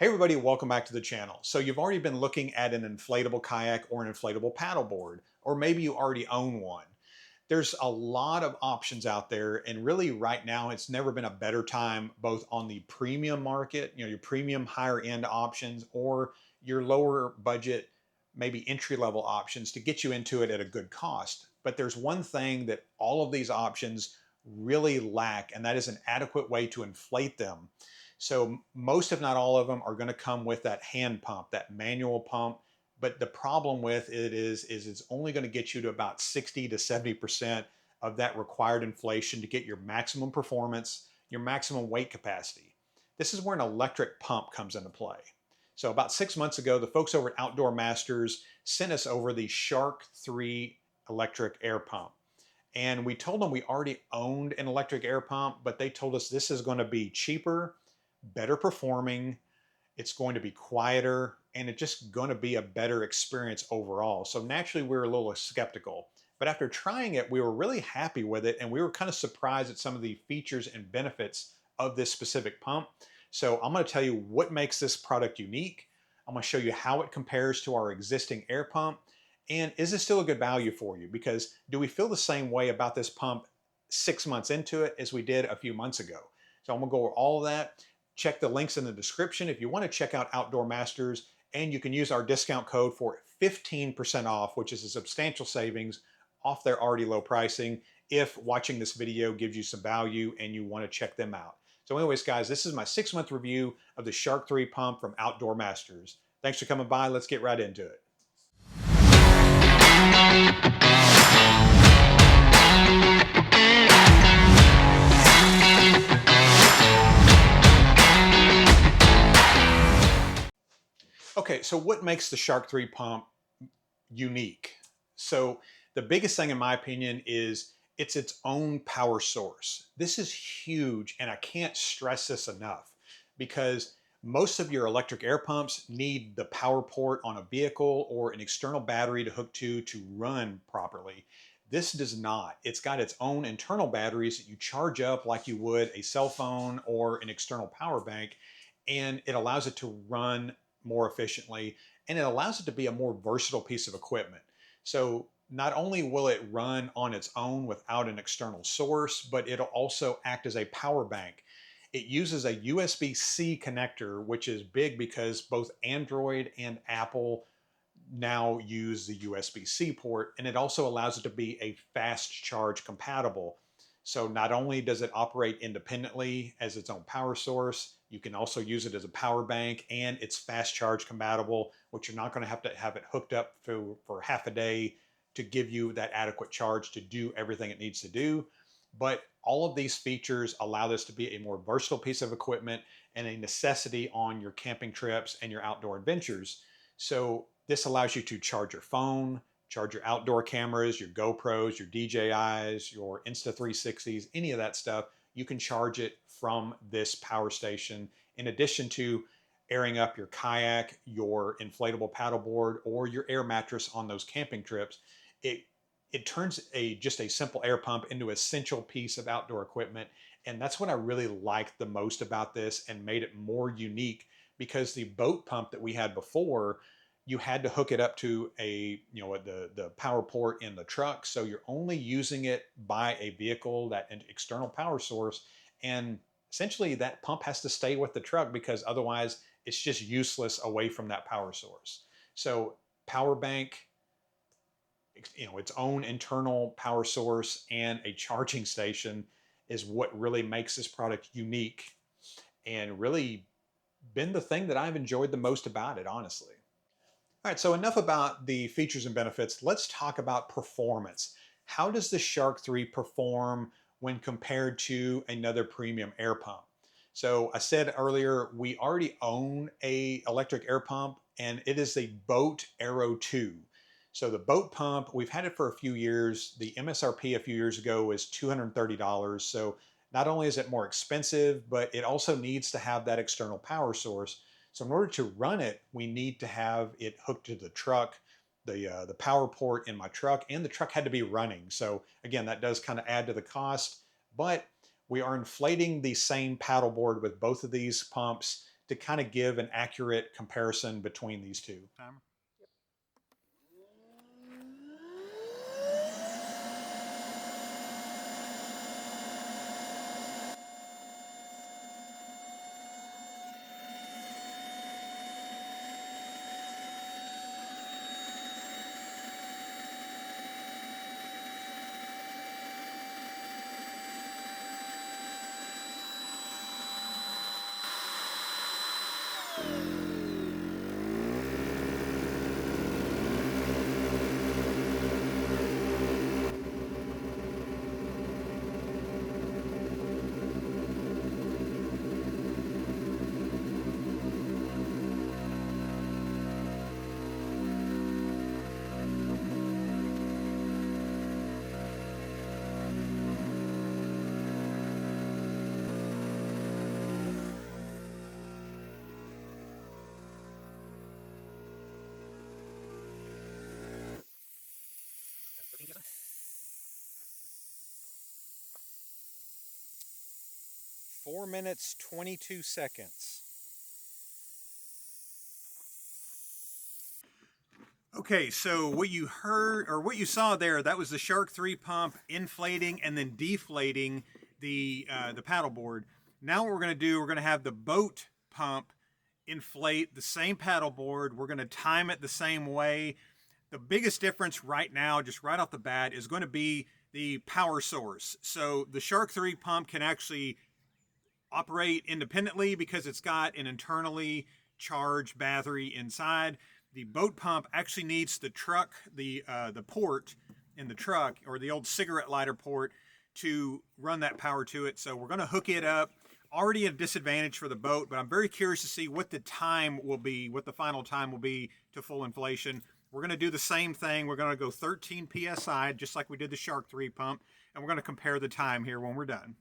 Hey everybody, welcome back to the channel. So you've already been looking at an inflatable kayak or an inflatable paddleboard, or maybe you already own one. There's a lot of options out there, and really right now it's never been a better time both on the premium market, your premium higher end options, or your lower budget, maybe entry level options to get you into it at a good cost. But there's one thing that all of these options really lack, and that is an adequate way to inflate them. So most, if not all of them, are going to come with that hand pump, that manual pump. But the problem with it is it's only going to get you to about 60 to 70% of that required inflation to get your maximum performance, your maximum weight capacity. This is where an electric pump comes into play. So about 6 months ago, the folks over at Outdoor Masters sent us over the Shark 3 electric air pump. And we told them we already owned an electric air pump, but they told us this is going to be cheaper, better performing, it's going to be quieter, and it's just going to be a better experience overall. So naturally, we were a little skeptical. But after trying it, we were really happy with it, and we were kind of surprised at some of the features and benefits of this specific pump. So I'm going to tell you what makes this product unique. I'm going to show you how it compares to our existing air pump. And is this still a good value for you? Because do we feel the same way about this pump 6 months into it as we did a few months ago? So I'm going to go over all of that. Check the links in the description if you want to check out Outdoor Masters, and you can use our discount code for 15% off, which is a substantial savings off their already low pricing if watching this video gives you some value and you want to check them out. So anyways, guys, this is my 6-month review of the Shark 3 pump from Outdoor Masters. Thanks for coming by. Let's get right into it. Okay, so what makes the Shark 3 pump unique? So the biggest thing in my opinion is it's its own power source. This is huge, and I can't stress this enough because most of your electric air pumps need the power port on a vehicle or an external battery to hook to run properly. This does not. It's got its own internal batteries that you charge up like you would a cell phone or an external power bank, and it allows it to run more efficiently, and it allows it to be a more versatile piece of equipment. So not only will it run on its own without an external source, but it'll also act as a power bank. It uses a USB-C connector, which is big because both Android and Apple now use the USB-C port, and it also allows it to be a fast charge compatible. So not only does it operate independently as its own power source, you can also use it as a power bank, and it's fast charge compatible, which you're not going to have it hooked up for half a day to give you that adequate charge to do everything it needs to do. But all of these features allow this to be a more versatile piece of equipment and a necessity on your camping trips and your outdoor adventures. So this allows you to charge your phone, charge your outdoor cameras, your GoPros, your DJIs, your Insta360s, any of that stuff. You can charge it from this power station in addition to airing up your kayak, your inflatable paddleboard, or your air mattress on those camping trips. It turns just a simple air pump into an essential piece of outdoor equipment. And that's what I really liked the most about this and made it more unique, because the boat pump that we had before, you had to hook it up to the power port in the truck. So you're only using it by a vehicle, that an external power source. And essentially that pump has to stay with the truck because otherwise it's just useless away from that power source. So power bank, its own internal power source and a charging station is what really makes this product unique and really been the thing that I've enjoyed the most about it, honestly. All right, so enough about the features and benefits. Let's talk about performance. How does the Shark 3 perform when compared to another premium air pump? So I said earlier, we already own a electric air pump, and it is the BOTE Aero II. So the boat pump, we've had it for a few years. The MSRP a few years ago was $230. So not only is it more expensive, but it also needs to have that external power source. So in order to run it, we need to have it hooked to the truck, the power port in my truck, and the truck had to be running. So again, that does kind of add to the cost, but we are inflating the same paddleboard with both of these pumps to kind of give an accurate comparison between these two. Timer. 4 minutes, 22 seconds. Okay, so what you heard or what you saw there, that was the Shark 3 pump inflating and then deflating the paddleboard. Now what we're going to do, we're going to have the BOTE pump inflate the same paddleboard. We're going to time it the same way. The biggest difference right now, just right off the bat, is going to be the power source. So the Shark 3 pump can actually operate independently because it's got an internally charged battery inside. The boat pump actually needs the port in the truck, or the old cigarette lighter port, to run that power to it. So we're going to hook it up. Already a disadvantage for the boat, but I'm very curious to see what the time will be, what the final time will be to full inflation. We're going to do the same thing. We're going to go 13 psi, just like we did the Shark 3 pump, and we're going to compare the time here when we're done.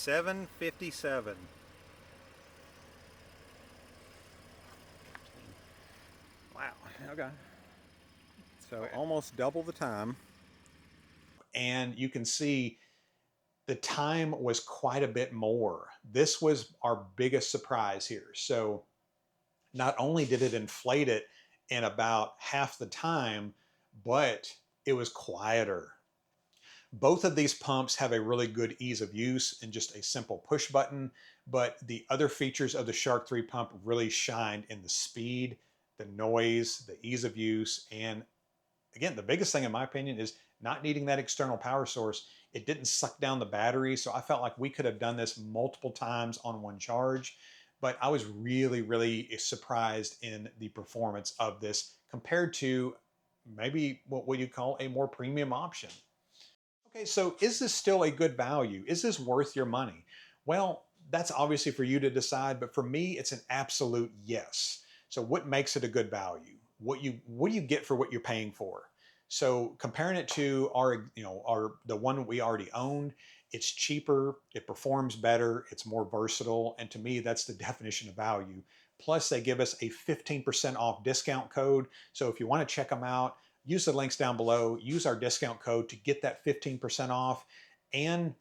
7:57. Wow, okay. So almost double the time. And you can see the time was quite a bit more. This was our biggest surprise here. So not only did it inflate it in about half the time, but it was quieter. Both of these pumps have a really good ease of use and just a simple push button, but the other features of the Shark 3 pump really shined in the speed, the noise, the ease of use, and again, the biggest thing in my opinion is not needing that external power source. It didn't suck down the battery, so I felt like we could have done this multiple times on one charge, but I was really, really surprised in the performance of this compared to maybe what would you call a more premium option. Okay, so is this still a good value? Is this worth your money? Well, that's obviously for you to decide, but for me, it's an absolute yes. So what makes it a good value? What do you get for what you're paying for? So comparing it to our, the one we already owned, It's cheaper, it performs better, it's more versatile, and to me, that's the definition of value. Plus, they give us a 15% off discount code. So if you want to check them out, use the links down below, use our discount code to get that 15% off. And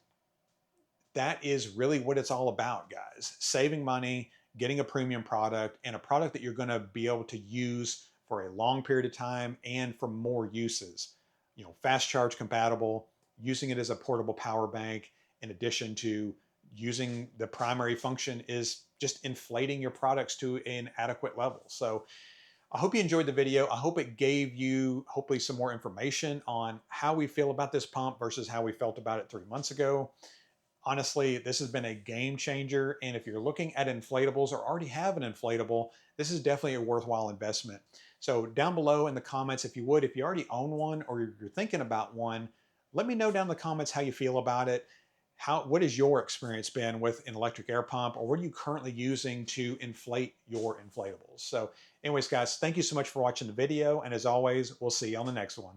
that is really what it's all about, guys. Saving money, getting a premium product, and a product that you're going to be able to use for a long period of time and for more uses. You know, fast charge compatible, using it as a portable power bank, in addition to using the primary function is just inflating your products to an adequate level. So I hope you enjoyed the video. I hope it gave you hopefully some more information on how we feel about this pump versus how we felt about it 3 months ago. Honestly, this has been a game changer. And if you're looking at inflatables or already have an inflatable, this is definitely a worthwhile investment. So down below in the comments, if you would, if you already own one or you're thinking about one, let me know down in the comments how you feel about it. What has your experience been with an electric air pump, or what are you currently using to inflate your inflatables? So anyways, guys, thank you so much for watching the video. And as always, we'll see you on the next one.